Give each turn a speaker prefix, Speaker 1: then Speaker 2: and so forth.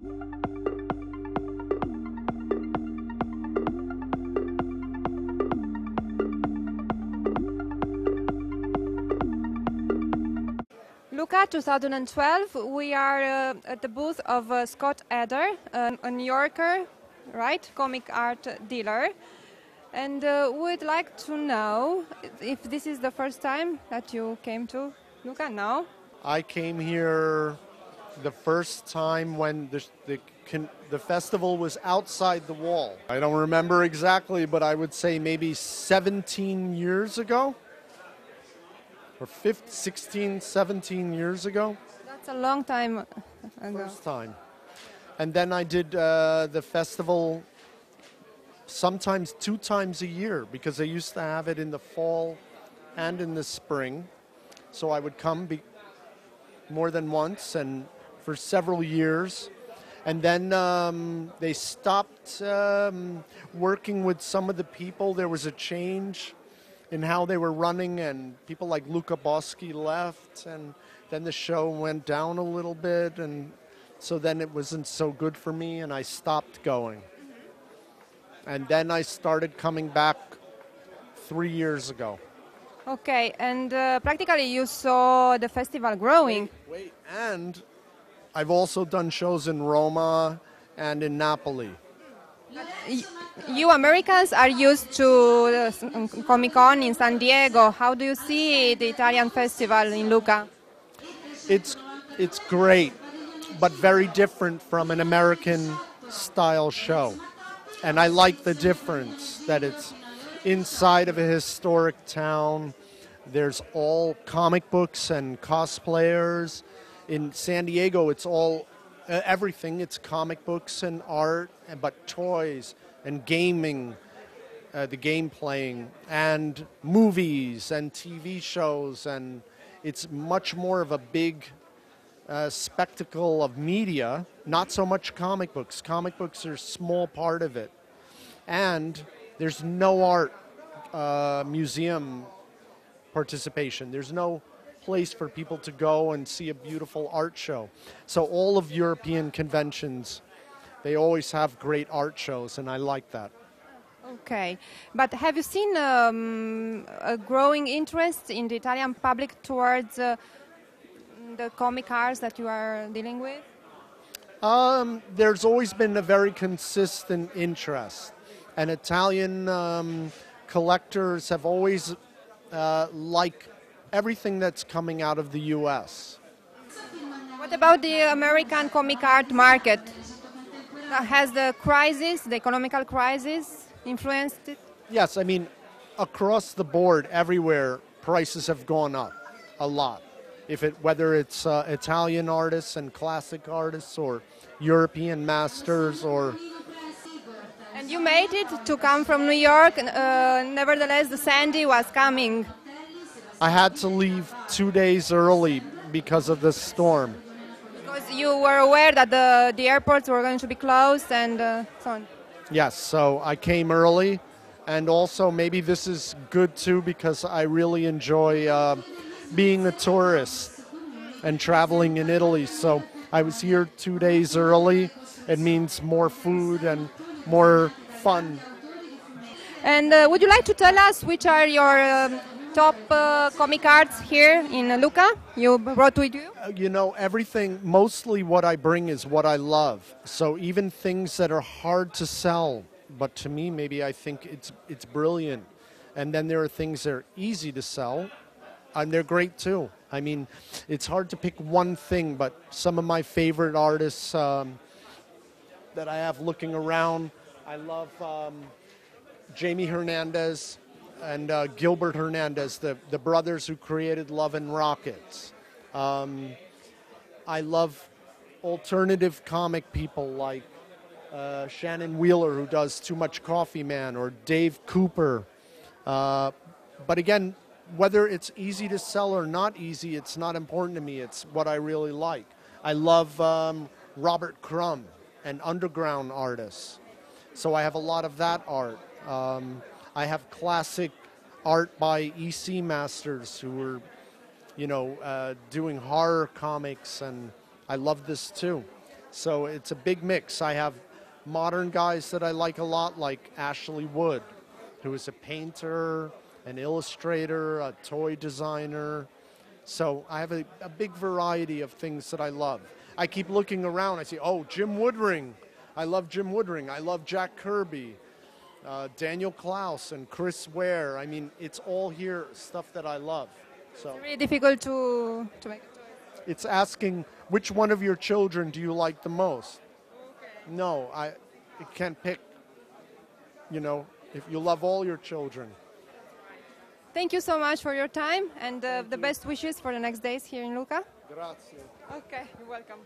Speaker 1: Lucca 2012, we are at the booth of Scott Eder, a New Yorker, right, comic art dealer. And we'd like to know if this is the first time that you came to Lucca. No?
Speaker 2: I came here the first time when the festival was outside the wall. I don't remember exactly, but I would say maybe 17 years ago. Or 16, 17 years ago.
Speaker 1: That's a long time ago.
Speaker 2: First time. And then I did the festival sometimes 2 times a year because they used to have it in the fall and in the spring. So I would come more than once and for several years. And then they stopped working with some of the people. There was a change in how they were running, and people like Luca left, and then the show went down a little bit, and so then it wasn't so good for me, and I stopped going. And then I started coming back 3 years ago.
Speaker 1: Okay, and practically you saw the festival growing.
Speaker 2: Wait, and I've also done shows in Roma and in Napoli.
Speaker 1: You Americans are used to Comic-Con in San Diego. How do you see the Italian festival in Lucca?
Speaker 2: It's great, but very different from an American style show. And I like the difference that it's inside of a historic town. There's all comic books and cosplayers. In San Diego, it's all everything. It's comic books and art, but toys and gaming, the game playing, and movies and TV shows, and it's much more of a big spectacle of media, not so much comic books. Comic books are a small part of it. And there's no art museum participation. There's no place for people to go and see a beautiful art show. So all of European conventions, they always have great art shows, and I like that.
Speaker 1: Okay, but have you seen a growing interest in the Italian public towards the comic arts that you are dealing with?
Speaker 2: There's always been a very consistent interest, and Italian collectors have always liked everything that's coming out of the U.S.
Speaker 1: What about the American comic art market? Has the crisis, the economical crisis, influenced it?
Speaker 2: Yes, I mean, across the board, everywhere, prices have gone up a lot. Whether it's Italian artists and classic artists or European masters or...
Speaker 1: And you made it to come from New York, nevertheless the Sandy was coming.
Speaker 2: I had to leave 2 days early because of the storm.
Speaker 1: Because you were aware that the airports were going to be closed and so on.
Speaker 2: Yes, so I came early, and also maybe this is good too because I really enjoy being a tourist and traveling in Italy. So I was here 2 days early. It means more food and more fun.
Speaker 1: And would you like to tell us which are your top comic arts here in Lucca you brought with you?
Speaker 2: You know, everything, mostly what I bring is what I love. So even things that are hard to sell, but to me maybe I think it's brilliant. And then there are things that are easy to sell, and they're great too. I mean, it's hard to pick one thing, but some of my favorite artists that I have looking around, I love Jamie Hernandez and Gilbert Hernandez, the brothers who created Love and Rockets. I love alternative comic people like Shannon Wheeler, who does Too Much Coffee Man, or Dave Cooper. But again, whether it's easy to sell or not easy, it's not important to me. It's what I really like. I love Robert Crumb and underground artists. So I have a lot of that art. I have classic art by EC masters who were, you know, doing horror comics, and I love this too. So it's a big mix. I have modern guys that I like a lot, like Ashley Wood, who is a painter, an illustrator, a toy designer. So I have a big variety of things that I love. I keep looking around. I see, oh, Jim Woodring. I love Jim Woodring. I love Jack Kirby, Daniel Klaus, and Chris Ware. I mean, it's all here, stuff that I love. So
Speaker 1: It's really difficult to make a choice.
Speaker 2: it's asking, which one of your children do you like the most?
Speaker 1: Okay.
Speaker 2: No, I can't pick, you know, if you love all your children.
Speaker 1: Thank you so much for your time and the best wishes for the next days here in Lucca.
Speaker 2: Grazie.
Speaker 1: Okay, you're welcome.